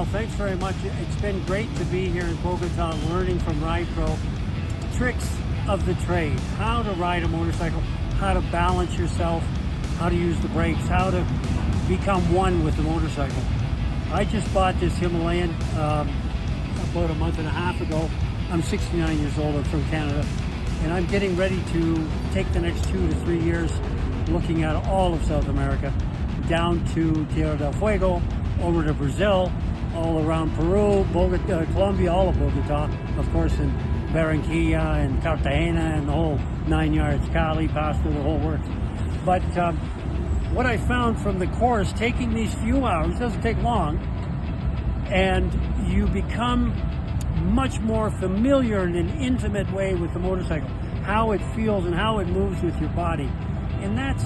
Well, thanks very much. It's been great to be here in Bogota learning from RIDEPRO tricks of the trade, how to ride a motorcycle, how to balance yourself, how to use the brakes, how to become one with the motorcycle. I just bought this Himalayan about a month and a half ago. I'm 69 years old, I'm from Canada, and I'm getting ready to take the next 2 to 3 years looking at all of South America, down to Tierra del Fuego, over to Brazil, all around Peru, Bogota, Colombia, all of Bogota, of course, in Barranquilla and Cartagena and the whole 9 yards, Cali, Pasto, the whole works. But what I found from the course, taking these few hours, doesn't take long, and you become much more familiar in an intimate way with the motorcycle, how it feels and how it moves with your body. And that's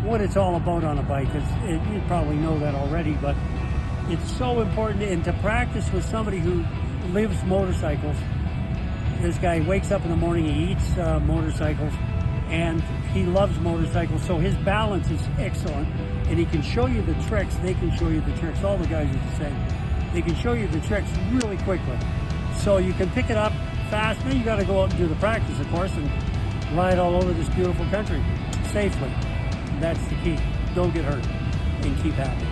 what it's all about on a bike. You probably know that already, but it's so important, and to practice with somebody who lives motorcycles. This guy wakes up in the morning, he eats motorcycles, and he loves motorcycles, so his balance is excellent, and he can show you the tricks, they can show you the tricks, all the guys are the same. They can show you the tricks really quickly. So you can pick it up fast. Then you got to go out and do the practice, of course, and ride all over this beautiful country safely. That's the key. Don't get hurt and keep happy.